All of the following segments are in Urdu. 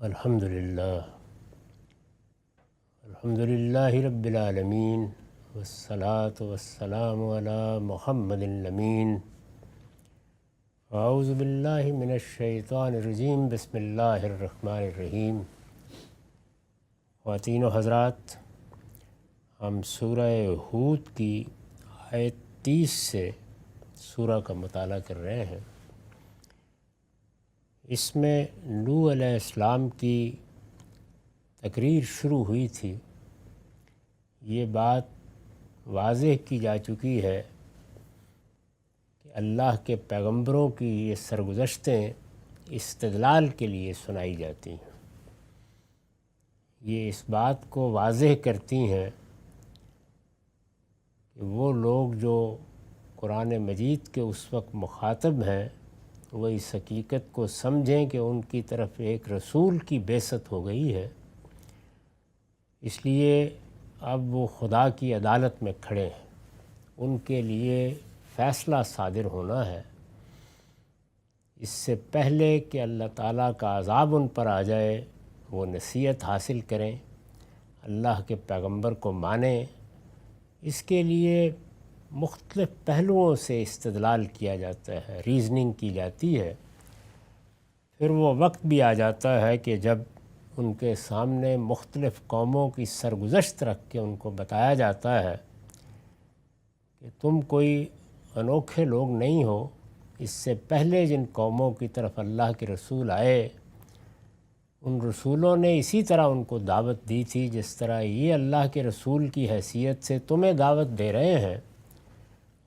الحمدللہ رب العالمین والصلاة والسلام علی محمد الامین۔ اعوذ باللہ من الشیطان الرجیم، بسم اللہ الرحمن الرحیم۔ خواتین و حضرات، ہم سورہ ہود کی آیت 30 سے سورہ کا مطالعہ کر رہے ہیں۔ اس میں نوح علیہ السلام کی تقریر شروع ہوئی تھی۔ یہ بات واضح کی جا چکی ہے کہ اللہ کے پیغمبروں کی یہ سرگزشتیں استدلال کے لیے سنائی جاتی ہیں۔ یہ اس بات کو واضح کرتی ہیں کہ وہ لوگ جو قرآن مجید کے اس وقت مخاطب ہیں وہ اس حقیقت کو سمجھیں کہ ان کی طرف ایک رسول کی بعثت ہو گئی ہے، اس لیے اب وہ خدا کی عدالت میں کھڑے ہیں، ان کے لیے فیصلہ صادر ہونا ہے۔ اس سے پہلے کہ اللہ تعالیٰ کا عذاب ان پر آ جائے وہ نصیحت حاصل کریں، اللہ کے پیغمبر کو مانیں۔ اس کے لیے مختلف پہلوؤں سے استدلال کیا جاتا ہے، ریزننگ کی جاتی ہے۔ پھر وہ وقت بھی آ جاتا ہے کہ جب ان کے سامنے مختلف قوموں کی سرگزشت رکھ کے ان کو بتایا جاتا ہے کہ تم کوئی انوکھے لوگ نہیں ہو، اس سے پہلے جن قوموں کی طرف اللہ کے رسول آئے ان رسولوں نے اسی طرح ان کو دعوت دی تھی جس طرح یہ اللہ کے رسول کی حیثیت سے تمہیں دعوت دے رہے ہیں،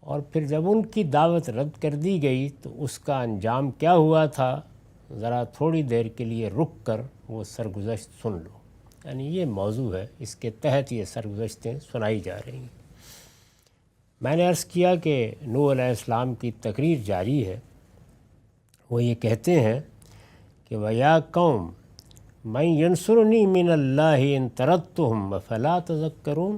اور پھر جب ان کی دعوت رد کر دی گئی تو اس کا انجام کیا ہوا تھا، ذرا تھوڑی دیر کے لیے رک کر وہ سرگزشت سن لو۔ یعنی یہ موضوع ہے، اس کے تحت یہ سرگزشتیں سنائی جا رہی ہیں۔ میں نے عرض کیا کہ نوح علیہ السلام کی تقریر جاری ہے۔ وہ یہ کہتے ہیں کہ وَيَا قَوْمَ مَن يَنصُرُنِي مِنَ اللَّهِ إِن طَرَدتُّهُمْ أَفَلَا تَذَكَّرُونَ۔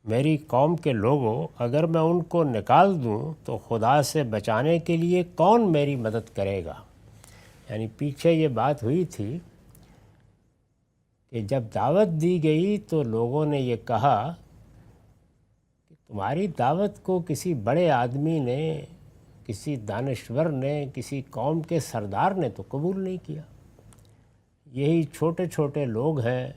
میری قوم کے لوگوں، اگر میں ان کو نکال دوں تو خدا سے بچانے کے لیے کون میری مدد کرے گا؟ یعنی پیچھے یہ بات ہوئی تھی کہ جب دعوت دی گئی تو لوگوں نے یہ کہا کہ تمہاری دعوت کو کسی بڑے آدمی نے، کسی دانشور نے، کسی قوم کے سردار نے تو قبول نہیں کیا۔ یہی چھوٹے چھوٹے لوگ ہیں،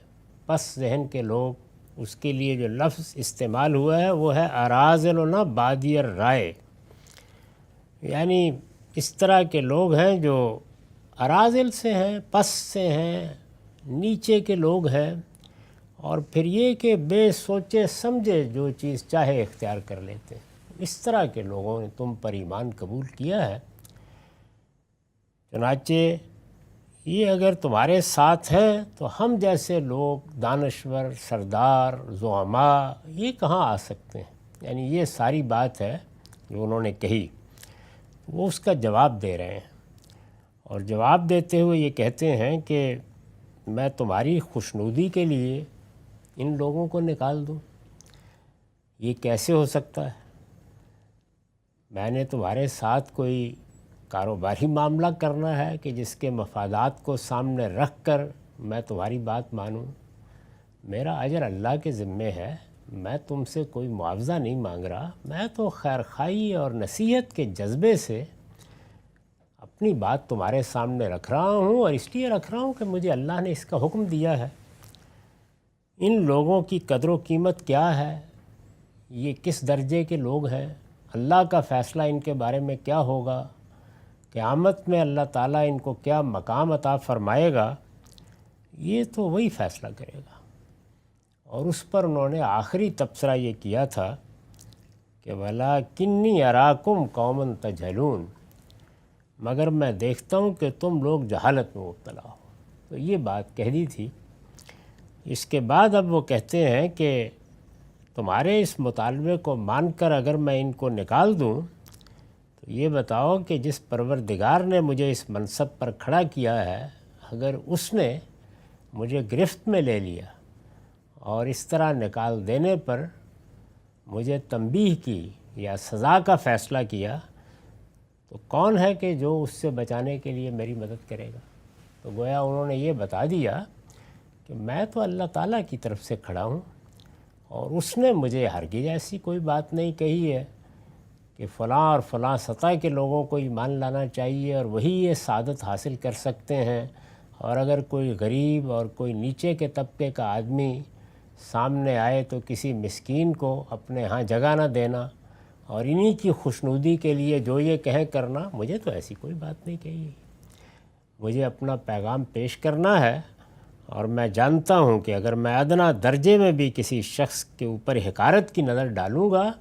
پس ذہن کے لوگ۔ اس کے لیے جو لفظ استعمال ہوا ہے وہ ہے اراذلنا بادی الرائے، یعنی اس طرح کے لوگ ہیں جو اراذل سے ہیں، پس سے ہیں، نیچے کے لوگ ہیں، اور پھر یہ کہ بے سوچے سمجھے جو چیز چاہے اختیار کر لیتے ہیں۔ اس طرح کے لوگوں نے تم پر ایمان قبول کیا ہے۔ چنانچہ یہ اگر تمہارے ساتھ ہیں تو ہم جیسے لوگ، دانشور، سردار، زعماء، یہ کہاں آ سکتے ہیں؟ یعنی یہ ساری بات ہے جو انہوں نے کہی، وہ اس کا جواب دے رہے ہیں، اور جواب دیتے ہوئے یہ کہتے ہیں کہ میں تمہاری خوشنودی کے لیے ان لوگوں کو نکال دوں، یہ کیسے ہو سکتا ہے؟ میں نے تمہارے ساتھ کوئی کاروباری معاملہ کرنا ہے کہ جس کے مفادات کو سامنے رکھ کر میں تمہاری بات مانوں؟ میرا اجر اللہ کے ذمے ہے، میں تم سے کوئی معاوضہ نہیں مانگ رہا، میں تو خیرخواہی اور نصیحت کے جذبے سے اپنی بات تمہارے سامنے رکھ رہا ہوں، اور اس لیے رکھ رہا ہوں کہ مجھے اللہ نے اس کا حکم دیا ہے۔ ان لوگوں کی قدر و قیمت کیا ہے؟ یہ کس درجے کے لوگ ہیں؟ اللہ کا فیصلہ ان کے بارے میں کیا ہوگا؟ قیامت میں اللہ تعالیٰ ان کو کیا مقام عطا فرمائے گا؟ یہ تو وہی فیصلہ کرے گا۔ اور اس پر انہوں نے آخری تبصرہ یہ کیا تھا کہ وَلَٰكِنِّي أَرَاكُمْ قَوْمًا تَجْهَلُونَ، مگر میں دیکھتا ہوں کہ تم لوگ جہالت میں مبتلا ہو۔ تو یہ بات کہہ دی تھی۔ اس کے بعد اب وہ کہتے ہیں کہ تمہارے اس مطالبے کو مان کر اگر میں ان کو نکال دوں تو یہ بتاؤ کہ جس پروردگار نے مجھے اس منصب پر کھڑا کیا ہے، اگر اس نے مجھے گرفت میں لے لیا اور اس طرح نکال دینے پر مجھے تنبیہ کی یا سزا کا فیصلہ کیا، تو کون ہے کہ جو اس سے بچانے کے لیے میری مدد کرے گا؟ تو گویا انہوں نے یہ بتا دیا کہ میں تو اللہ تعالیٰ کی طرف سے کھڑا ہوں، اور اس نے مجھے ہرگز ایسی کوئی بات نہیں کہی ہے کہ فلاں اور فلاں سطح کے لوگوں کو ایمان لانا چاہیے اور وہی یہ سعادت حاصل کر سکتے ہیں، اور اگر کوئی غریب اور کوئی نیچے کے طبقے کا آدمی سامنے آئے تو کسی مسکین کو اپنے ہاں جگہ نہ دینا اور انہی کی خوشنودی کے لیے جو یہ کہیں کرنا، مجھے تو ایسی کوئی بات نہیں کہی۔ مجھے اپنا پیغام پیش کرنا ہے، اور میں جانتا ہوں کہ اگر میں ادنا درجے میں بھی کسی شخص کے اوپر حقارت کی نظر ڈالوں گا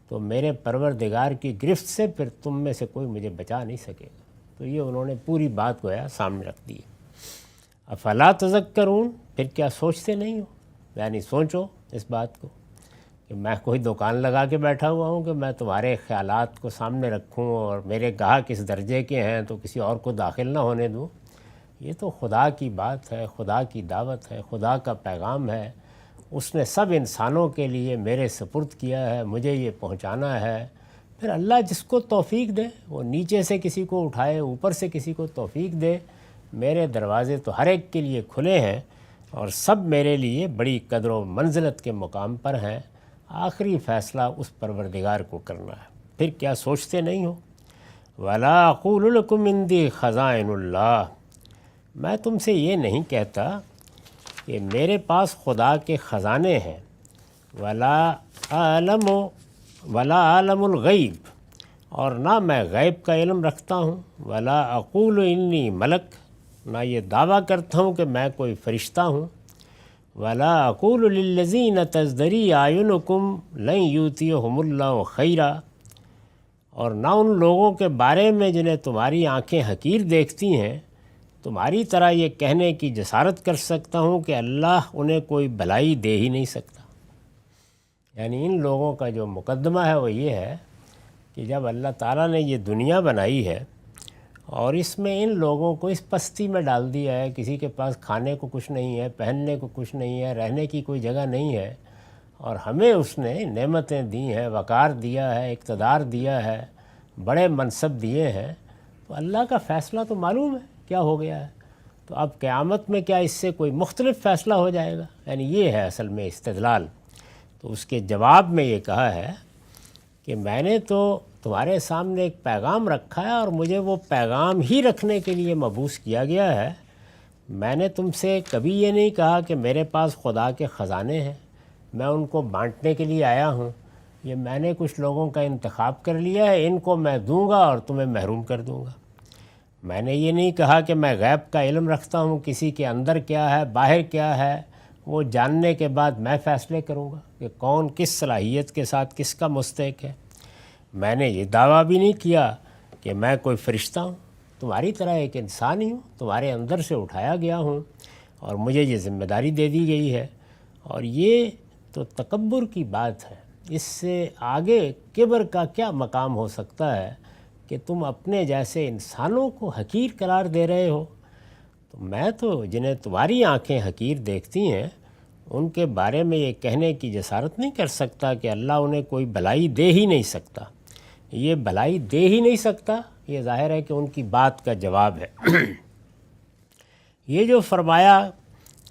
تو میرے پروردگار کی گرفت سے پھر تم میں سے کوئی مجھے بچا نہیں سکے گا۔ تو یہ انہوں نے پوری بات گویا سامنے رکھ دی۔ افلا تذکرون، پھر کیا سوچتے نہیں ہو؟ یعنی سوچو اس بات کو کہ میں کوئی دکان لگا کے بیٹھا ہوا ہوں کہ میں تمہارے خیالات کو سامنے رکھوں اور میرے گاہک کس درجے کے ہیں تو کسی اور کو داخل نہ ہونے دوں۔ یہ تو خدا کی بات ہے، خدا کی دعوت ہے، خدا کا پیغام ہے، اس نے سب انسانوں کے لیے میرے سپرد کیا ہے، مجھے یہ پہنچانا ہے۔ پھر اللہ جس کو توفیق دے، وہ نیچے سے کسی کو اٹھائے، اوپر سے کسی کو توفیق دے۔ میرے دروازے تو ہر ایک کے لیے کھلے ہیں اور سب میرے لیے بڑی قدر و منزلت کے مقام پر ہیں۔ آخری فیصلہ اس پروردگار کو کرنا ہے۔ پھر کیا سوچتے نہیں ہو؟ وَلَا أَقُولُ لَكُمْ عِنْدِي خَزَائِنُ اللَّهِ، میں تم سے یہ نہیں کہتا کہ میرے پاس خدا کے خزانے ہیں۔ وَلَا أَعْلَمُ الْغَيْبَ، اور نہ میں غیب کا علم رکھتا ہوں۔ وَلَا أَقُولُ إِنِّي مَلَک، نہ یہ دعویٰ کرتا ہوں کہ میں کوئی فرشتہ ہوں۔ وَلَا أَقُولُ لِلَّذِينَ تَزْدَرِي أَعْيُنُكُمْ لَن يُؤْتِيَهُمُ اللَّهُ خَيْرًا، اور نہ ان لوگوں کے بارے میں جنہیں تمہاری آنکھیں حقیر دیکھتی ہیں تمہاری طرح یہ کہنے کی جسارت کر سکتا ہوں کہ اللہ انہیں کوئی بھلائی دے ہی نہیں سکتا۔ یعنی ان لوگوں کا جو مقدمہ ہے وہ یہ ہے کہ جب اللہ تعالیٰ نے یہ دنیا بنائی ہے اور اس میں ان لوگوں کو اس پستی میں ڈال دیا ہے، کسی کے پاس کھانے کو کچھ نہیں ہے، پہننے کو کچھ نہیں ہے، رہنے کی کوئی جگہ نہیں ہے، اور ہمیں اس نے نعمتیں دی ہیں، وقار دیا ہے، اقتدار دیا ہے، بڑے منصب دیے ہیں، تو اللہ کا فیصلہ تو معلوم ہے کیا ہو گیا ہے۔ تو اب قیامت میں کیا اس سے کوئی مختلف فیصلہ ہو جائے گا؟ یعنی یہ ہے اصل میں استدلال۔ تو اس کے جواب میں یہ کہا ہے کہ میں نے تو تمہارے سامنے ایک پیغام رکھا ہے اور مجھے وہ پیغام ہی رکھنے کے لیے مبعوث کیا گیا ہے۔ میں نے تم سے کبھی یہ نہیں کہا کہ میرے پاس خدا کے خزانے ہیں، میں ان کو بانٹنے کے لیے آیا ہوں۔ یہ میں نے کچھ لوگوں کا انتخاب کر لیا ہے، ان کو میں دوں گا اور تمہیں محروم کر دوں گا۔ میں نے یہ نہیں کہا کہ میں غیب کا علم رکھتا ہوں، کسی کے اندر کیا ہے باہر کیا ہے وہ جاننے کے بعد میں فیصلے کروں گا کہ کون کس صلاحیت کے ساتھ کس کا مستحق ہے۔ میں نے یہ دعویٰ بھی نہیں کیا کہ میں کوئی فرشتہ ہوں، تمہاری طرح ایک انسان ہی ہوں، تمہارے اندر سے اٹھایا گیا ہوں اور مجھے یہ ذمہ داری دے دی گئی ہے۔ اور یہ تو تکبر کی بات ہے، اس سے آگے کبر کا کیا مقام ہو سکتا ہے کہ تم اپنے جیسے انسانوں کو حقیر قرار دے رہے ہو۔ تو میں تو جنہیں تمہاری آنکھیں حقیر دیکھتی ہیں ان کے بارے میں یہ کہنے کی جسارت نہیں کر سکتا کہ اللہ انہیں کوئی بھلائی دے ہی نہیں سکتا۔ یہ بھلائی دے ہی نہیں سکتا، یہ ظاہر ہے کہ ان کی بات کا جواب ہے۔ یہ جو فرمایا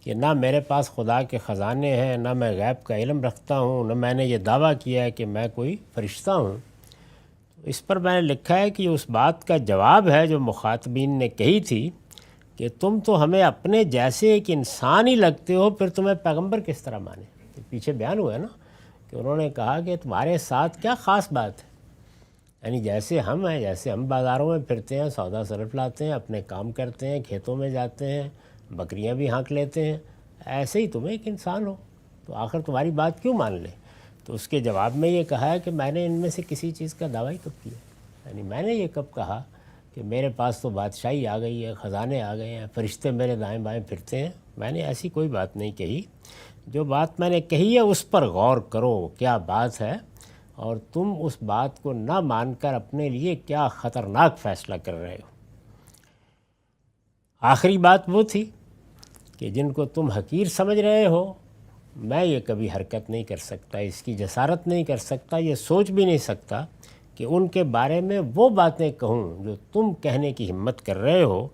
کہ نہ میرے پاس خدا کے خزانے ہیں، نہ میں غیب کا علم رکھتا ہوں، نہ میں نے یہ دعویٰ کیا ہے کہ میں کوئی فرشتہ ہوں، اس پر میں نے لکھا ہے کہ اس بات کا جواب ہے جو مخاطبین نے کہی تھی کہ تم تو ہمیں اپنے جیسے ایک انسان ہی لگتے ہو، پھر تمہیں پیغمبر کس طرح مانے۔ پیچھے بیان ہوا ہے نا کہ انہوں نے کہا کہ تمہارے ساتھ کیا خاص بات ہے، یعنی جیسے ہم ہیں، جیسے ہم بازاروں میں پھرتے ہیں، سودا صرف لاتے ہیں، اپنے کام کرتے ہیں، کھیتوں میں جاتے ہیں، بکریاں بھی ہانک لیتے ہیں، ایسے ہی تم ایک انسان ہو، تو آخر تمہاری بات کیوں مان لیں؟ تو اس کے جواب میں یہ کہا ہے کہ میں نے ان میں سے کسی چیز کا دعویٰ کب کیا، یعنی میں نے یہ کب کہا کہ میرے پاس تو بادشاہی آ گئی ہے، خزانے آ گئے ہیں، فرشتے میرے دائیں بائیں پھرتے ہیں؟ میں نے ایسی کوئی بات نہیں کہی۔ جو بات میں نے کہی ہے اس پر غور کرو کیا بات ہے، اور تم اس بات کو نہ مان کر اپنے لیے کیا خطرناک فیصلہ کر رہے ہو۔ آخری بات وہ تھی کہ جن کو تم حقیر سمجھ رہے ہو، میں یہ کبھی حرکت نہیں کر سکتا، اس کی جسارت نہیں کر سکتا، یہ سوچ بھی نہیں سکتا کہ ان کے بارے میں وہ باتیں کہوں جو تم کہنے کی ہمت کر رہے ہو۔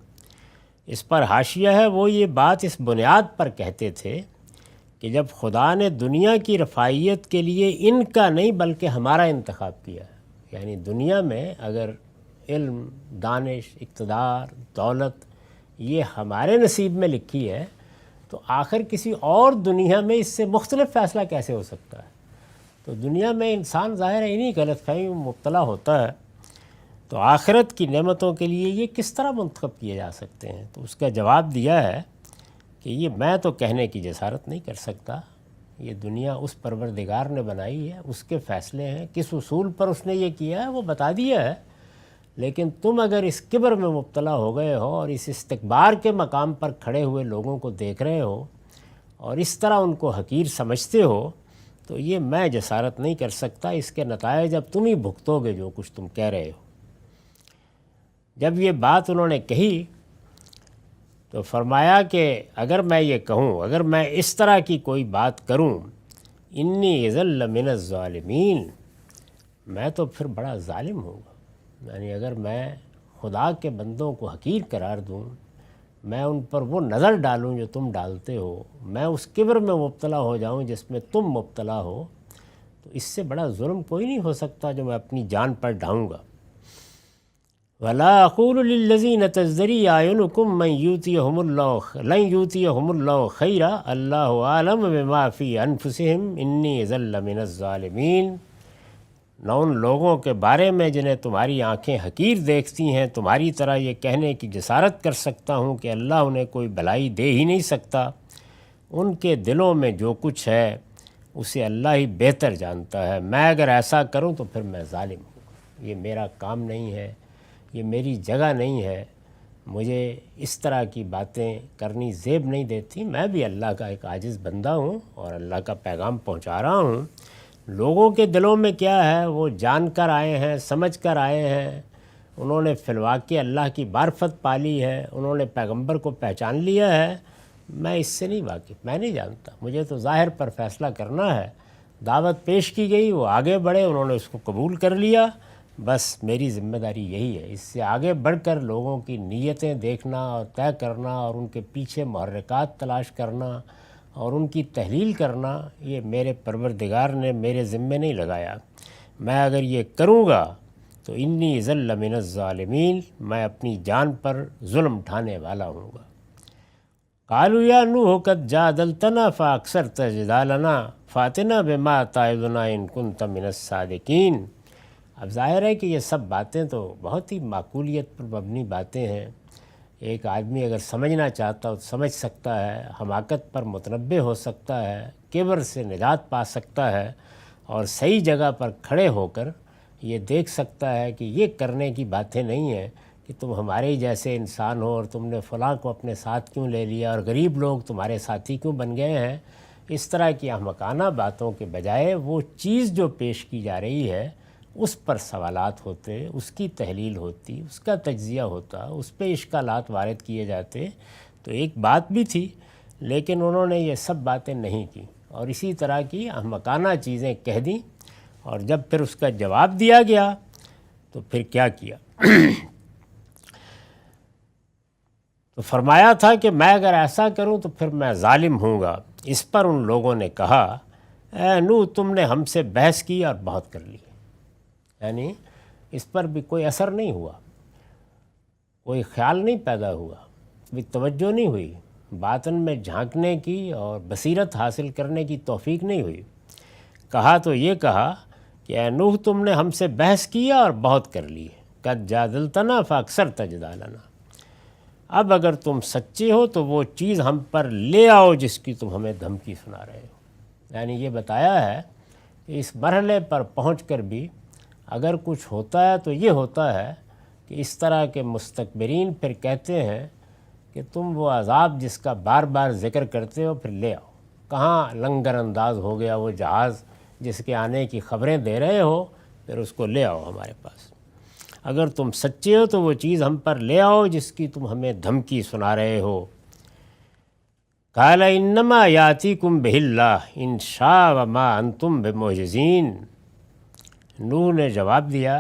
اس پر حاشیہ ہے، وہ یہ بات اس بنیاد پر کہتے تھے کہ جب خدا نے دنیا کی رفاہیت کے لیے ان کا نہیں بلکہ ہمارا انتخاب کیا ہے، یعنی دنیا میں اگر علم، دانش، اقتدار، دولت یہ ہمارے نصیب میں لکھی ہے تو آخر کسی اور دنیا میں اس سے مختلف فیصلہ کیسے ہو سکتا ہے؟ تو دنیا میں انسان ظاہر ہے انہی غلط فہمی میں مبتلا ہوتا ہے، تو آخرت کی نعمتوں کے لیے یہ کس طرح منتخب کیے جا سکتے ہیں؟ تو اس کا جواب دیا ہے کہ یہ میں تو کہنے کی جسارت نہیں کر سکتا، یہ دنیا اس پروردگار نے بنائی ہے، اس کے فیصلے ہیں، کس اصول پر اس نے یہ کیا ہے وہ بتا دیا ہے، لیکن تم اگر اس کبر میں مبتلا ہو گئے ہو اور اس استکبار کے مقام پر کھڑے ہوئے لوگوں کو دیکھ رہے ہو اور اس طرح ان کو حقیر سمجھتے ہو تو یہ میں جسارت نہیں کر سکتا، اس کے نتائج اب تم ہی بھگتو گے جو کچھ تم کہہ رہے ہو۔ جب یہ بات انہوں نے کہی تو فرمایا کہ اگر میں یہ کہوں، اگر میں اس طرح کی کوئی بات کروں، انی اذا لمن الظالمین، میں تو پھر بڑا ظالم ہوں گا، یعنی اگر میں خدا کے بندوں کو حقیر قرار دوں، میں ان پر وہ نظر ڈالوں جو تم ڈالتے ہو، میں اس کبر میں مبتلا ہو جاؤں جس میں تم مبتلا ہو، تو اس سے بڑا ظلم کوئی نہیں ہو سکتا جو میں اپنی جان پر ڈھاؤں گا۔ وَلَا أَقُولُ لِلَّذِينَ تَزْدَرِي أَعْيُنُكُم مَّن يُؤْتِيهُمُ اللَّهُ خَيْرًا اللَّهُ أَعْلَمُ بِمَا فِي أَنفُسِهِمْ إِنِّي إِذًا لَّمِنَ الظَّالِمِينَ، نہ ان لوگوں کے بارے میں جنہیں تمہاری آنکھیں حقیر دیکھتی ہیں تمہاری طرح یہ کہنے کی جسارت کر سکتا ہوں کہ اللہ انہیں کوئی بھلائی دے ہی نہیں سکتا، ان کے دلوں میں جو کچھ ہے اسے اللہ ہی بہتر جانتا ہے، میں اگر ایسا کروں تو پھر میں ظالم ہوں، یہ میرا کام نہیں ہے، یہ میری جگہ نہیں ہے، مجھے اس طرح کی باتیں کرنی زیب نہیں دیتی، میں بھی اللہ کا ایک عاجز بندہ ہوں اور اللہ کا پیغام پہنچا رہا ہوں۔ لوگوں کے دلوں میں کیا ہے وہ جان کر آئے ہیں، سمجھ کر آئے ہیں، انہوں نے فی الواقع اللہ کی معرفت پالی ہے، انہوں نے پیغمبر کو پہچان لیا ہے، میں اس سے نہیں واقف، میں نہیں جانتا، مجھے تو ظاہر پر فیصلہ کرنا ہے۔ دعوت پیش کی گئی، وہ آگے بڑھے، انہوں نے اس کو قبول کر لیا، بس میری ذمہ داری یہی ہے، اس سے آگے بڑھ کر لوگوں کی نیتیں دیکھنا اور طے کرنا اور ان کے پیچھے محرکات تلاش کرنا اور ان کی تحلیل کرنا یہ میرے پروردگار نے میرے ذمے نہیں لگایا، میں اگر یہ کروں گا تو انی اذا لمن الظالمین، میں اپنی جان پر ظلم اٹھانے والا ہوں گا۔ قالوا یا نوح قد جادلتنا فاکثرت جدالنا فاتنا بما تعظنا ان کنت من الصادقین۔ اب ظاہر ہے کہ یہ سب باتیں تو بہت ہی معقولیت پر مبنی باتیں ہیں، ایک آدمی اگر سمجھنا چاہتا ہو تو سمجھ سکتا ہے، حماقت پر متنبہ ہو سکتا ہے، کبر سے نجات پا سکتا ہے اور صحیح جگہ پر کھڑے ہو کر یہ دیکھ سکتا ہے کہ یہ کرنے کی باتیں نہیں ہیں کہ تم ہمارے ہی جیسے انسان ہو اور تم نے فلاں کو اپنے ساتھ کیوں لے لیا اور غریب لوگ تمہارے ساتھی کیوں بن گئے ہیں۔ اس طرح کی احمقانہ باتوں کے بجائے وہ چیز جو پیش کی جا رہی ہے اس پر سوالات ہوتے، اس کی تحلیل ہوتی، اس کا تجزیہ ہوتا، اس پہ اشکالات وارد کیے جاتے تو ایک بات بھی تھی، لیکن انہوں نے یہ سب باتیں نہیں کی اور اسی طرح کی احمقانہ چیزیں کہہ دیں، اور جب پھر اس کا جواب دیا گیا تو پھر کیا کیا؟ تو فرمایا تھا کہ میں اگر ایسا کروں تو پھر میں ظالم ہوں گا۔ اس پر ان لوگوں نے کہا اے نوح تم نے ہم سے بحث کی اور بہت کر لی، یعنی اس پر بھی کوئی اثر نہیں ہوا، کوئی خیال نہیں پیدا ہوا، کوئی توجہ نہیں ہوئی، باطن میں جھانکنے کی اور بصیرت حاصل کرنے کی توفیق نہیں ہوئی۔ کہا تو یہ کہا کہ اے نوح تم نے ہم سے بحث کیا اور بہت کر لی، قد جادلتنا فاکثرت جدالنا، اب اگر تم سچے ہو تو وہ چیز ہم پر لے آؤ جس کی تم ہمیں دھمکی سنا رہے ہو۔ یعنی یہ بتایا ہے کہ اس مرحلے پر پہنچ کر بھی اگر کچھ ہوتا ہے تو یہ ہوتا ہے کہ اس طرح کے مستکبرین پھر کہتے ہیں کہ تم وہ عذاب جس کا بار بار ذکر کرتے ہو پھر لے آؤ، کہاں لنگر انداز ہو گیا وہ جہاز جس کے آنے کی خبریں دے رہے ہو، پھر اس کو لے آؤ ہمارے پاس، اگر تم سچے ہو تو وہ چیز ہم پر لے آؤ جس کی تم ہمیں دھمکی سنا رہے ہو۔ قال انما یاتیکم بہ اللہ ان شاء وما انتم بمعجزین، نوح نے جواب دیا،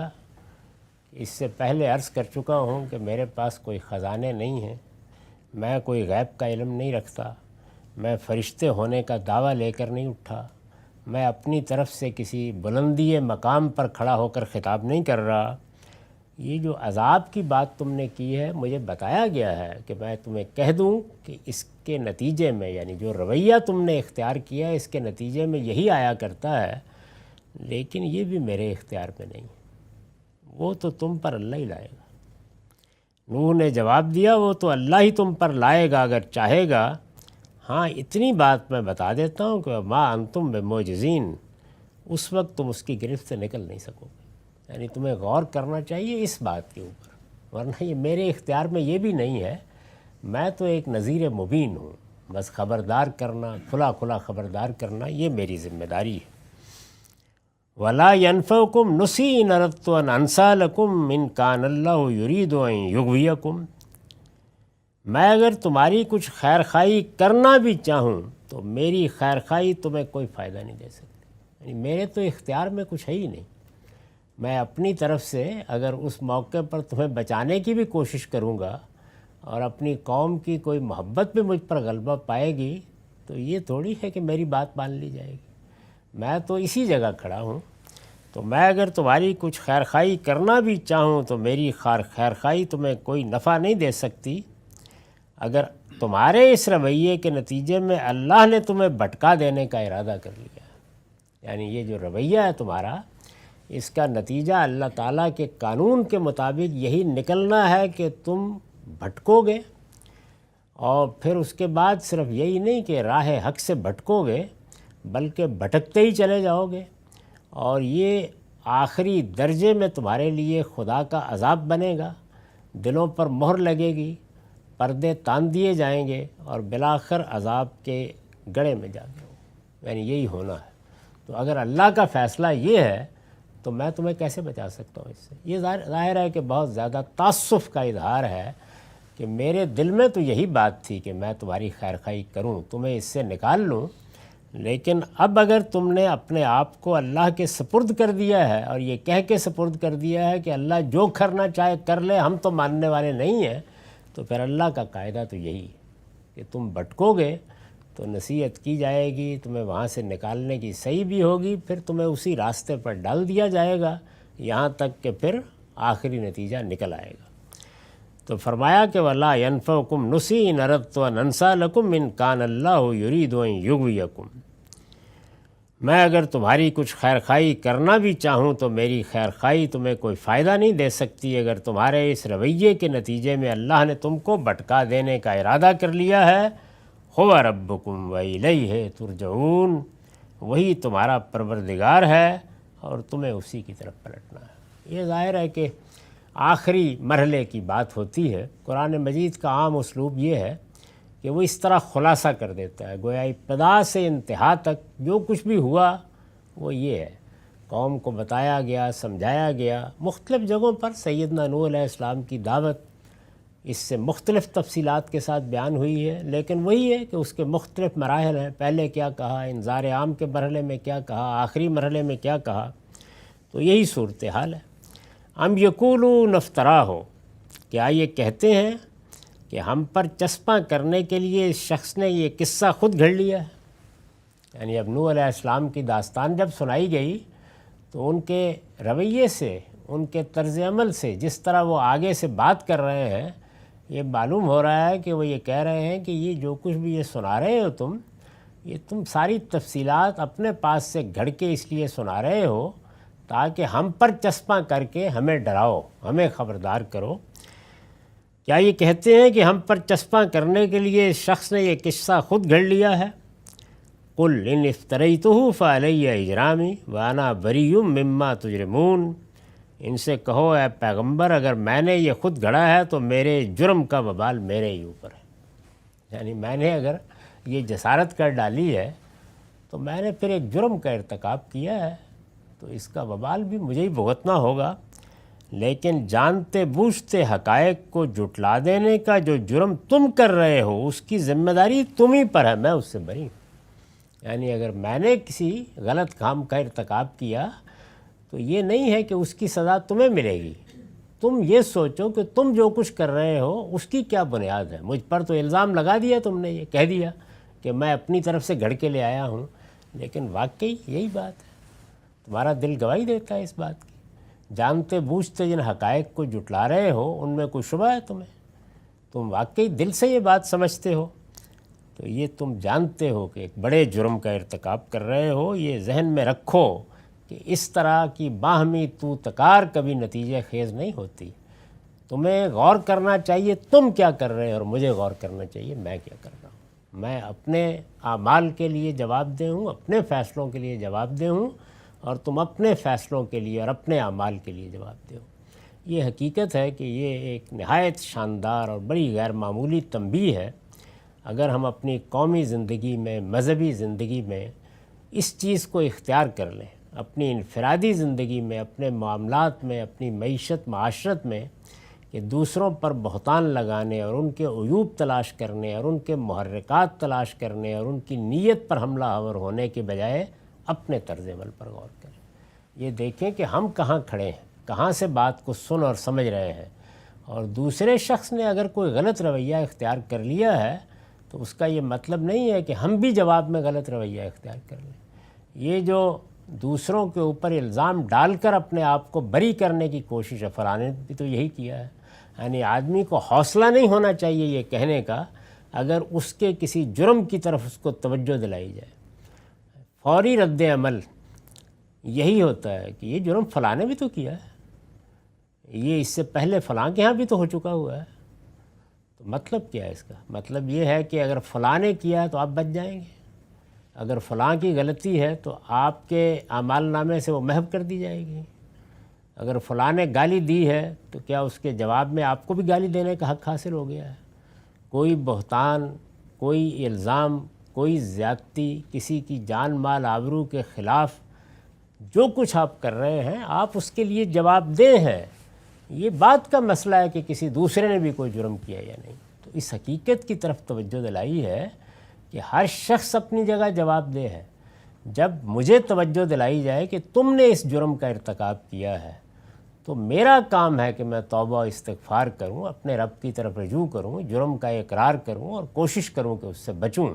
اس سے پہلے عرض کر چکا ہوں کہ میرے پاس کوئی خزانے نہیں ہیں، میں کوئی غیب کا علم نہیں رکھتا، میں فرشتے ہونے کا دعویٰ لے کر نہیں اٹھا، میں اپنی طرف سے کسی بلندی مقام پر کھڑا ہو کر خطاب نہیں کر رہا۔ یہ جو عذاب کی بات تم نے کی ہے، مجھے بتایا گیا ہے کہ میں تمہیں کہہ دوں کہ اس کے نتیجے میں، یعنی جو رویہ تم نے اختیار کیا ہے اس کے نتیجے میں یہی آیا کرتا ہے، لیکن یہ بھی میرے اختیار میں نہیں، وہ تو تم پر اللہ ہی لائے گا۔ نوح نے جواب دیا وہ تو اللہ ہی تم پر لائے گا اگر چاہے گا۔ ہاں اتنی بات میں بتا دیتا ہوں کہ ما انتم بمعجزین، اس وقت تم اس کی گرفت سے نکل نہیں سکو گے۔ یعنی تمہیں غور کرنا چاہیے اس بات کے اوپر، ورنہ یہ میرے اختیار میں یہ بھی نہیں ہے۔ میں تو ایک نذیر مبین ہوں، بس خبردار کرنا، کھلا کھلا خبردار کرنا یہ میری ذمہ داری ہے۔ وَلَا يَنْفَعُكُمْ نُصِحِي إِنْ أَرَدْتُ أَنْ أَنْسَأَ لَكُمْ إِنْ كَانَ اللَّهُ يُرِيدُ أَنْ يُغْوِيَكُمْ۔ میں اگر تمہاری کچھ خیر خواہی کرنا بھی چاہوں تو میری خیر خواہی تمہیں کوئی فائدہ نہیں دے سکتی، یعنی میرے تو اختیار میں کچھ ہے ہی نہیں۔ میں اپنی طرف سے اگر اس موقع پر تمہیں بچانے کی بھی کوشش کروں گا اور اپنی قوم کی کوئی محبت بھی مجھ پر غلبہ پائے گی تو یہ تھوڑی ہے کہ میری بات مان لی جائے گی۔ میں تو اسی جگہ کھڑا ہوں، تو میں اگر تمہاری کچھ خیر خواہی کرنا بھی چاہوں تو میری خیر خواہی تمہیں کوئی نفع نہیں دے سکتی۔ اگر تمہارے اس رویے کے نتیجے میں اللہ نے تمہیں بھٹکا دینے کا ارادہ کر لیا، یعنی یہ جو رویہ ہے تمہارا، اس کا نتیجہ اللہ تعالیٰ کے قانون کے مطابق یہی نکلنا ہے کہ تم بھٹکو گے، اور پھر اس کے بعد صرف یہی نہیں کہ راہ حق سے بھٹکو گے بلکہ بھٹکتے ہی چلے جاؤ گے، اور یہ آخری درجے میں تمہارے لیے خدا کا عذاب بنے گا، دلوں پر مہر لگے گی، پردے تان دیے جائیں گے اور بالآخر عذاب کے گڑھے میں جا گے، یعنی یہی ہونا ہے۔ تو اگر اللہ کا فیصلہ یہ ہے تو میں تمہیں کیسے بچا سکتا ہوں اس سے؟ یہ ظاہر ہے کہ بہت زیادہ تعصف کا اظہار ہے کہ میرے دل میں تو یہی بات تھی کہ میں تمہاری خیر خواہی کروں، تمہیں اس سے نکال لوں، لیکن اب اگر تم نے اپنے آپ کو اللہ کے سپرد کر دیا ہے اور یہ کہہ کے سپرد کر دیا ہے کہ اللہ جو کرنا چاہے کر لے، ہم تو ماننے والے نہیں ہیں، تو پھر اللہ کا قاعدہ تو یہی ہے کہ تم بھٹکو گے تو نصیحت کی جائے گی، تمہیں وہاں سے نکالنے کی صحیح بھی ہوگی، پھر تمہیں اسی راستے پر ڈال دیا جائے گا یہاں تک کہ پھر آخری نتیجہ نکل آئے گا۔ تو فرمایا کہ وَلَا يَنْفَعُكُمْ نُصِحِي إِنْ أَرَدْتُ أَنْ أَنْسَأَ لَكُمْ إِنْ كَانَ اللَّهُ يُرِيدُ أَنْ يُغْوِيَكُمْ۔ میں اگر تمہاری کچھ خیر خواہی کرنا بھی چاہوں تو میری خیر خواہی تمہیں کوئی فائدہ نہیں دے سکتی اگر تمہارے اس رویے کے نتیجے میں اللہ نے تم کو بھٹکا دینے کا ارادہ کر لیا ہے۔ هُوَ رَبُّكُمْ وَإِلَيْهِ تُرْجَعُونَ، وہی تمہارا پروردگار ہے اور تمہیں اسی کی طرف پلٹنا ہے۔ یہ ظاہر ہے کہ آخری مرحلے کی بات ہوتی ہے۔ قرآن مجید کا عام اسلوب یہ ہے کہ وہ اس طرح خلاصہ کر دیتا ہے، گویا ابتدا سے انتہا تک جو کچھ بھی ہوا وہ یہ ہے، قوم کو بتایا گیا، سمجھایا گیا، مختلف جگہوں پر سیدنا نوح علیہ السلام کی دعوت اس سے مختلف تفصیلات کے ساتھ بیان ہوئی ہے، لیکن وہی ہے کہ اس کے مختلف مراحل ہیں، پہلے کیا کہا، انذار عام کے مرحلے میں کیا کہا، آخری مرحلے میں کیا کہا، تو یہی صورتحال ہے۔ ام یقولون افتراہ، کیا یہ کہتے ہیں کہ ہم پر چسپاں کرنے کے لیے اس شخص نے یہ قصہ خود گھڑ لیا ہے؟ یعنی اب نوح علیہ السلام کی داستان جب سنائی گئی تو ان کے رویے سے، ان کے طرز عمل سے، جس طرح وہ آگے سے بات کر رہے ہیں، یہ معلوم ہو رہا ہے کہ وہ یہ کہہ رہے ہیں کہ یہ جو کچھ بھی یہ سنا رہے ہو تم ساری تفصیلات اپنے پاس سے گھڑ کے اس لیے سنا رہے ہو تاکہ ہم پر چسپاں کر کے ہمیں ڈراؤ، ہمیں خبردار کرو۔ کیا یہ کہتے ہیں کہ ہم پر چسپاں کرنے کے لیے اس شخص نے یہ قصہ خود گھڑ لیا ہے؟ قل ان افتریتہ فعلی اجرامی وانا بری مما تجرمون، ان سے کہو اے پیغمبر اگر میں نے یہ خود گھڑا ہے تو میرے جرم کا وبال میرے ہی اوپر ہے، یعنی میں نے اگر یہ جسارت کر ڈالی ہے تو میں نے پھر ایک جرم کا ارتکاب کیا ہے، تو اس کا وبال بھی مجھے ہی بھگتنا ہوگا۔ لیکن جانتے بوجھتے حقائق کو جھٹلا دینے کا جو جرم تم کر رہے ہو اس کی ذمہ داری تم ہی پر ہے، میں اس سے بری ہوں۔ یعنی اگر میں نے کسی غلط کام کا ارتکاب کیا تو یہ نہیں ہے کہ اس کی سزا تمہیں ملے گی، تم یہ سوچو کہ تم جو کچھ کر رہے ہو اس کی کیا بنیاد ہے. مجھ پر تو الزام لگا دیا تم نے، یہ کہہ دیا کہ میں اپنی طرف سے گھڑ کے لے آیا ہوں، لیکن واقعی یہی بات ہے. تمہارا دل گواہی دیتا ہے اس بات کی. جانتے بوجھتے جن حقائق کو جھٹلا رہے ہو ان میں کوئی شبہ ہے تمہیں؟ تم واقعی دل سے یہ بات سمجھتے ہو تو یہ تم جانتے ہو کہ ایک بڑے جرم کا ارتکاب کر رہے ہو. یہ ذہن میں رکھو کہ اس طرح کی باہمی تو تکار کبھی نتیجہ خیز نہیں ہوتی. تمہیں غور کرنا چاہیے تم کیا کر رہے ہو، اور مجھے غور کرنا چاہیے میں کیا کر رہا ہوں. میں اپنے اعمال کے لیے جواب دہ ہوں، اپنے فیصلوں کے لیے جواب دہ ہوں، اور تم اپنے فیصلوں کے لیے اور اپنے اعمال کے لیے جواب دہ ہو. یہ حقیقت ہے کہ یہ ایک نہایت شاندار اور بڑی غیر معمولی تنبیہ ہے. اگر ہم اپنی قومی زندگی میں، مذہبی زندگی میں اس چیز کو اختیار کر لیں، اپنی انفرادی زندگی میں، اپنے معاملات میں، اپنی معیشت معاشرت میں، کہ دوسروں پر بہتان لگانے اور ان کے عیوب تلاش کرنے اور ان کے محرکات تلاش کرنے اور ان کی نیت پر حملہ آور ہونے کے بجائے اپنے طرز عمل پر غور کریں. یہ دیکھیں کہ ہم کہاں کھڑے ہیں، کہاں سے بات کو سن اور سمجھ رہے ہیں، اور دوسرے شخص نے اگر کوئی غلط رویہ اختیار کر لیا ہے تو اس کا یہ مطلب نہیں ہے کہ ہم بھی جواب میں غلط رویہ اختیار کر لیں. یہ جو دوسروں کے اوپر الزام ڈال کر اپنے آپ کو بری کرنے کی کوشش ہے، فلاں نے بھی تو یہی کیا ہے. یعنی آدمی کو حوصلہ نہیں ہونا چاہیے یہ کہنے کا اگر اس کے کسی جرم کی طرف اس کو توجہ دلائی جائے. فوری رد عمل یہی ہوتا ہے کہ یہ جرم فلاں نے بھی تو کیا ہے، یہ اس سے پہلے فلاں کے ہاں بھی تو ہو چکا ہوا ہے. تو مطلب کیا ہے اس کا؟ مطلب یہ ہے کہ اگر فلاں نے کیا ہے تو آپ بچ جائیں گے، اگر فلاں کی غلطی ہے تو آپ کے اعمال نامے سے وہ محو کر دی جائے گی. اگر فلاں نے گالی دی ہے تو کیا اس کے جواب میں آپ کو بھی گالی دینے کا حق حاصل ہو گیا ہے؟ کوئی بہتان، کوئی الزام، کوئی زیادتی، کسی کی جان مال آبرو کے خلاف جو کچھ آپ کر رہے ہیں آپ اس کے لیے جواب دہ ہیں. یہ بات کا مسئلہ ہے کہ کسی دوسرے نے بھی کوئی جرم کیا یا نہیں. تو اس حقیقت کی طرف توجہ دلائی ہے کہ ہر شخص اپنی جگہ جواب دہ ہے. جب مجھے توجہ دلائی جائے کہ تم نے اس جرم کا ارتکاب کیا ہے تو میرا کام ہے کہ میں توبہ و استغفار کروں، اپنے رب کی طرف رجوع کروں، جرم کا اقرار کروں اور کوشش کروں کہ اس سے بچوں.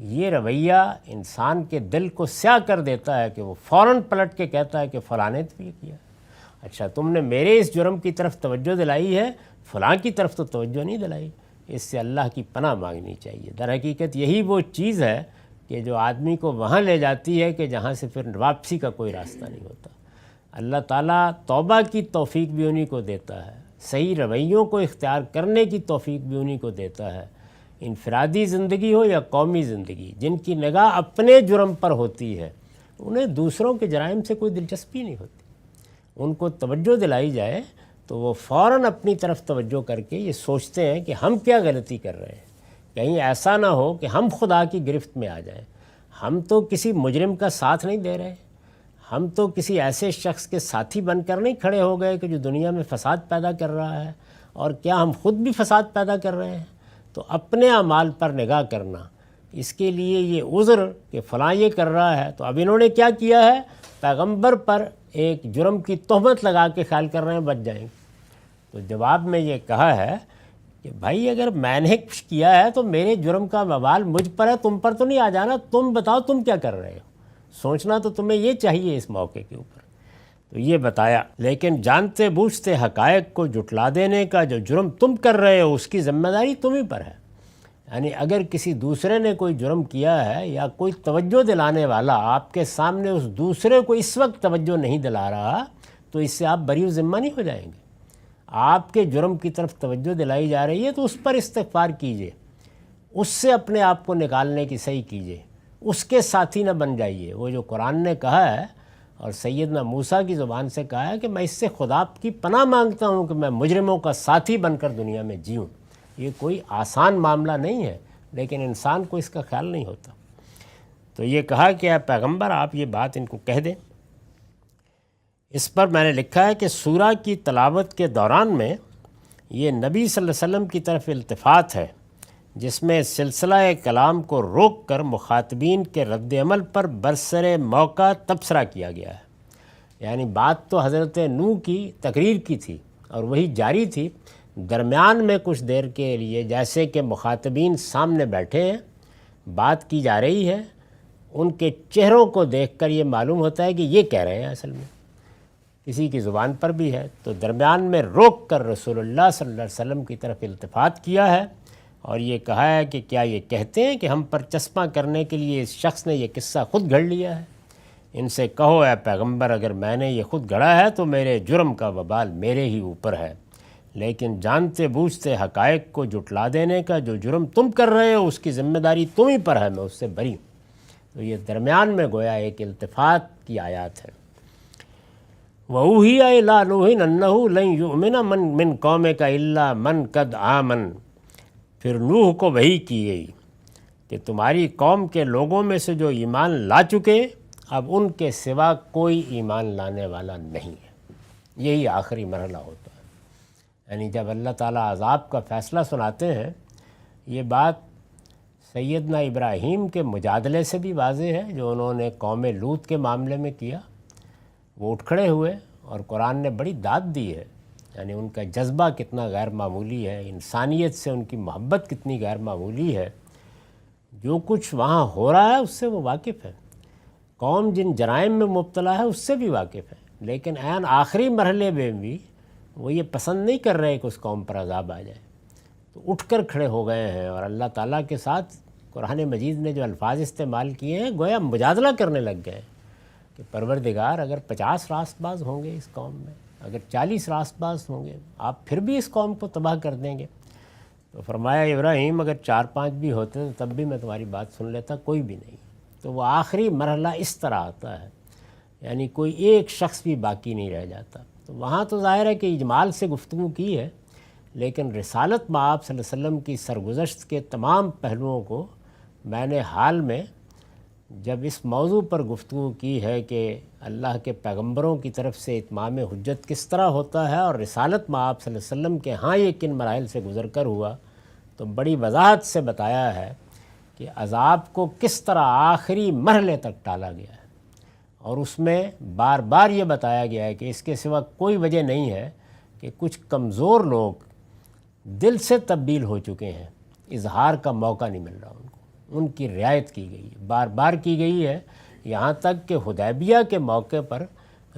یہ رویہ انسان کے دل کو سیاہ کر دیتا ہے کہ وہ فوراً پلٹ کے کہتا ہے کہ فلاں نے تو یہ کیا. اچھا تم نے میرے اس جرم کی طرف توجہ دلائی ہے، فلاں کی طرف تو توجہ نہیں دلائی. اس سے اللہ کی پناہ مانگنی چاہیے. در حقیقت یہی وہ چیز ہے کہ جو آدمی کو وہاں لے جاتی ہے کہ جہاں سے پھر واپسی کا کوئی راستہ نہیں ہوتا. اللہ تعالیٰ توبہ کی توفیق بھی انہی کو دیتا ہے، صحیح رویوں کو اختیار کرنے کی توفیق بھی انہی کو دیتا ہے. انفرادی زندگی ہو یا قومی زندگی، جن کی نگاہ اپنے جرم پر ہوتی ہے انہیں دوسروں کے جرائم سے کوئی دلچسپی نہیں ہوتی. ان کو توجہ دلائی جائے تو وہ فوراً اپنی طرف توجہ کر کے یہ سوچتے ہیں کہ ہم کیا غلطی کر رہے ہیں. کہیں ایسا نہ ہو کہ ہم خدا کی گرفت میں آ جائیں. ہم تو کسی مجرم کا ساتھ نہیں دے رہے، ہم تو کسی ایسے شخص کے ساتھی بن کر نہیں کھڑے ہو گئے کہ جو دنیا میں فساد پیدا کر رہا ہے. اور کیا ہم خود بھی فساد پیدا کر رہے ہیں؟ تو اپنے اعمال پر نگاہ کرنا، اس کے لیے یہ عذر کہ فلاں یہ کر رہا ہے تو اب انہوں نے کیا کیا ہے، پیغمبر پر ایک جرم کی تہمت لگا کے خیال کر رہے ہیں بچ جائیں گے. تو جواب میں یہ کہا ہے کہ بھائی اگر میں نے کچھ کیا ہے تو میرے جرم کا وبال مجھ پر ہے، تم پر تو نہیں آ جانا. تم بتاؤ تم کیا کر رہے ہو، سوچنا تو تمہیں یہ چاہیے اس موقع کے اوپر. تو یہ بتایا. لیکن جانتے بوجھتے حقائق کو جھٹلا دینے کا جو جرم تم کر رہے ہو اس کی ذمہ داری تمہیں پر ہے. یعنی اگر کسی دوسرے نے کوئی جرم کیا ہے یا کوئی توجہ دلانے والا آپ کے سامنے اس دوسرے کو اس وقت توجہ نہیں دلا رہا تو اس سے آپ بری و ذمہ نہیں ہو جائیں گے. آپ کے جرم کی طرف توجہ دلائی جا رہی ہے تو اس پر استغفار کیجئے، اس سے اپنے آپ کو نکالنے کی صحیح کیجئے، اس کے ساتھی نہ بن جائیے. وہ جو قرآن نے کہا ہے اور سیدنا موسیٰ کی زبان سے کہا ہے کہ میں اس سے خدا کی پناہ مانگتا ہوں کہ میں مجرموں کا ساتھی بن کر دنیا میں جیوں. یہ کوئی آسان معاملہ نہیں ہے، لیکن انسان کو اس کا خیال نہیں ہوتا. تو یہ کہا کہ اے پیغمبر آپ یہ بات ان کو کہہ دیں. اس پر میں نے لکھا ہے کہ سورہ کی تلاوت کے دوران میں یہ نبی صلی اللہ علیہ وسلم کی طرف التفات ہے جس میں سلسلہ کلام کو روک کر مخاطبین کے رد عمل پر برسر موقع تبصرہ کیا گیا ہے. یعنی بات تو حضرت نوح کی تقریر کی تھی، اور وہی جاری تھی۔ درمیان میں کچھ دیر کے لیے جیسے کہ مخاطبین سامنے بیٹھے ہیں، بات کی جا رہی ہے، ان کے چہروں کو دیکھ کر یہ معلوم ہوتا ہے کہ یہ کہہ رہے ہیں اصل میں، کسی کی زبان پر بھی ہے۔ تو درمیان میں روک کر رسول اللہ صلی اللہ علیہ وسلم کی طرف التفات کیا ہے اور یہ کہا ہے کہ کیا یہ کہتے ہیں کہ ہم پر چسپاں کرنے کے لیے اس شخص نے یہ قصہ خود گھڑ لیا ہے؟ ان سے کہو اے پیغمبر، اگر میں نے یہ خود گھڑا ہے تو میرے جرم کا وبال میرے ہی اوپر ہے، لیکن جانتے بوجھتے حقائق کو جھٹلا دینے کا جو جرم تم کر رہے ہو اس کی ذمہ داری تم ہی پر ہے، میں اس سے بری ہوں۔ تو یہ درمیان میں گویا ایک التفات کی آیات ہے۔ وَأُوحِيَ إِلَىٰ نُوحٍ أَنَّهُ لَن يُؤْمِنَ مِن قَوْمِكَ إِلَّا مَن قَدْ آمَنَ، پھر نوح کو وحی کی گئی کہ تمہاری قوم کے لوگوں میں سے جو ایمان لا چکے اب ان کے سوا کوئی ایمان لانے والا نہیں ہے۔ یہی آخری مرحلہ ہوتا ہے، یعنی جب اللہ تعالیٰ عذاب کا فیصلہ سناتے ہیں، یہ بات سیدنا ابراہیم کے مجادلے سے بھی واضح ہے جو انہوں نے قوم لوط کے معاملے میں کیا۔ وہ اٹھ کھڑے ہوئے اور قرآن نے بڑی داد دی ہے، یعنی ان کا جذبہ کتنا غیر معمولی ہے، انسانیت سے ان کی محبت کتنی غیر معمولی ہے۔ جو کچھ وہاں ہو رہا ہے اس سے وہ واقف ہے، قوم جن جرائم میں مبتلا ہے اس سے بھی واقف ہے، لیکن عین آخری مرحلے میں بھی وہ یہ پسند نہیں کر رہے کہ اس قوم پر عذاب آ جائے، تو اٹھ کر کھڑے ہو گئے ہیں اور اللہ تعالیٰ کے ساتھ قرآن مجید نے جو الفاظ استعمال کیے ہیں گویا مجادلہ کرنے لگ گئے کہ پروردگار اگر 50 راست باز ہوں گے اس قوم میں، اگر 40 راست باز ہوں گے، آپ پھر بھی اس قوم کو تباہ کر دیں گے؟ تو فرمایا ابراہیم اگر 4-5 بھی ہوتے تو تب بھی میں تمہاری بات سن لیتا، کوئی بھی نہیں۔ تو وہ آخری مرحلہ اس طرح آتا ہے، یعنی کوئی ایک شخص بھی باقی نہیں رہ جاتا۔ تو وہاں تو ظاہر ہے کہ اجمال سے گفتگو کی ہے، لیکن رسالت مآب صلی اللہ علیہ وسلم کی سرگزشت کے تمام پہلوؤں کو میں نے حال میں جب اس موضوع پر گفتگو کی ہے کہ اللہ کے پیغمبروں کی طرف سے اتمام حجت کس طرح ہوتا ہے اور رسالت مآب صلی اللہ علیہ وسلم کے ہاں یہ کن مراحل سے گزر کر ہوا، تو بڑی وضاحت سے بتایا ہے کہ عذاب کو کس طرح آخری مرحلے تک ٹالا گیا ہے، اور اس میں بار بار یہ بتایا گیا ہے کہ اس کے سوا کوئی وجہ نہیں ہے کہ کچھ کمزور لوگ دل سے تبدیل ہو چکے ہیں، اظہار کا موقع نہیں مل رہا ان کو، ان کی رعایت کی گئی ہے، بار بار کی گئی ہے، یہاں تک کہ حدیبیہ کے موقع پر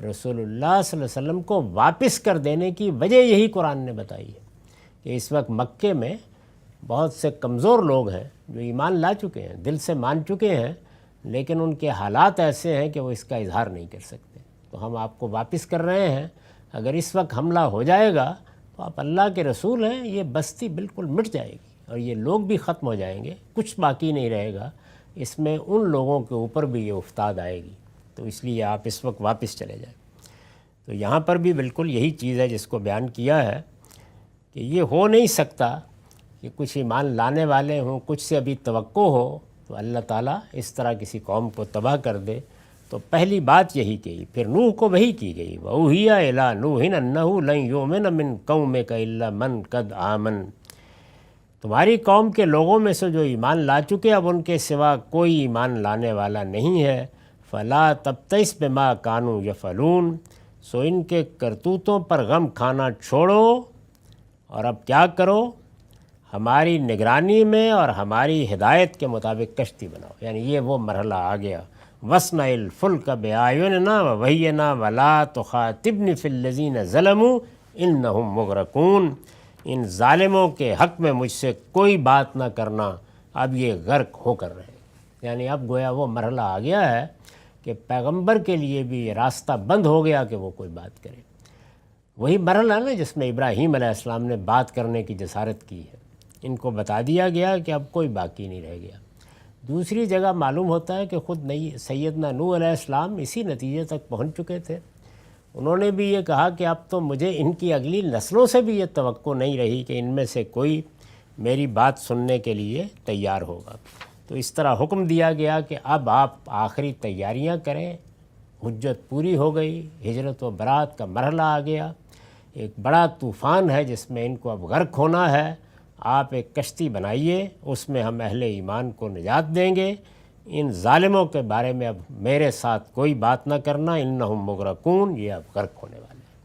رسول اللہ صلی اللہ علیہ وسلم کو واپس کر دینے کی وجہ یہی قرآن نے بتائی ہے کہ اس وقت مکے میں بہت سے کمزور لوگ ہیں جو ایمان لا چکے ہیں، دل سے مان چکے ہیں، لیکن ان کے حالات ایسے ہیں کہ وہ اس کا اظہار نہیں کر سکتے، تو ہم آپ کو واپس کر رہے ہیں، اگر اس وقت حملہ ہو جائے گا تو آپ اللہ کے رسول ہیں، یہ بستی بالکل مٹ جائے گی اور یہ لوگ بھی ختم ہو جائیں گے، کچھ باقی نہیں رہے گا، اس میں ان لوگوں کے اوپر بھی یہ افتاد آئے گی، تو اس لیے آپ اس وقت واپس چلے جائیں۔ تو یہاں پر بھی بالکل یہی چیز ہے جس کو بیان کیا ہے کہ یہ ہو نہیں سکتا کہ کچھ ایمان لانے والے ہوں، کچھ سے ابھی توقع ہو تو اللہ تعالیٰ اس طرح کسی قوم کو تباہ کر دے۔ تو پہلی بات یہی کہی، پھر نوح کو وحی کی گئی، وَأُوحِيَ إِلَىٰ نُوحٍ أَنَّهُ لَن يُؤْمِنَ مِن قَوْمِكَ إِلَّا مَن قَدْ آمَنَ، تمہاری قوم کے لوگوں میں سے جو ایمان لا چکے اب ان کے سوا کوئی ایمان لانے والا نہیں ہے، فَلَا تَبْتَئِسْ بِمَا كَانُوا يَفْعَلُونَ، سو ان کے کرتوتوں پر غم کھانا چھوڑو اور اب کیا کرو، ہماری نگرانی میں اور ہماری ہدایت کے مطابق کشتی بناؤ، یعنی یہ وہ مرحلہ آ گیا، وَاصْنَعِ الْفُلْكَ بِأَعْيُنِنَا وَوَحْيِنَا وَلَا تُخَاطِبْنِ فِي الَّذِينَ ظَلَمُوا إِنَّهُمْ مُغْرَقُونَ، ان ظالموں کے حق میں مجھ سے کوئی بات نہ کرنا، اب یہ غرق ہو کر رہے، یعنی اب گویا وہ مرحلہ آ گیا ہے کہ پیغمبر کے لیے بھی یہ راستہ بند ہو گیا کہ وہ کوئی بات کرے۔ وہی مرحلہ نا جس میں ابراہیم علیہ السلام نے بات کرنے کی جسارت کی ہے، ان کو بتا دیا گیا کہ اب کوئی باقی نہیں رہ گیا۔ دوسری جگہ معلوم ہوتا ہے کہ خود سیدنا نوح علیہ السلام اسی نتیجے تک پہنچ چکے تھے، انہوں نے بھی یہ کہا کہ اب تو مجھے ان کی اگلی نسلوں سے بھی یہ توقع نہیں رہی کہ ان میں سے کوئی میری بات سننے کے لیے تیار ہوگا۔ تو اس طرح حکم دیا گیا کہ اب آپ آخری تیاریاں کریں، حجت پوری ہو گئی، ہجرت و برات کا مرحلہ آ گیا، ایک بڑا طوفان ہے جس میں ان کو اب غرق ہونا ہے، آپ ایک کشتی بنائیے، اس میں ہم اہل ایمان کو نجات دیں گے، ان ظالموں کے بارے میں اب میرے ساتھ کوئی بات نہ کرنا، انہم مغرقون، یہ اب غرق ہونے والے ہیں۔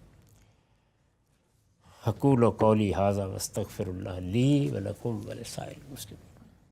حقول و قولی ھذا واستغفر اللہ لی ولکم ولسائر المسلمین.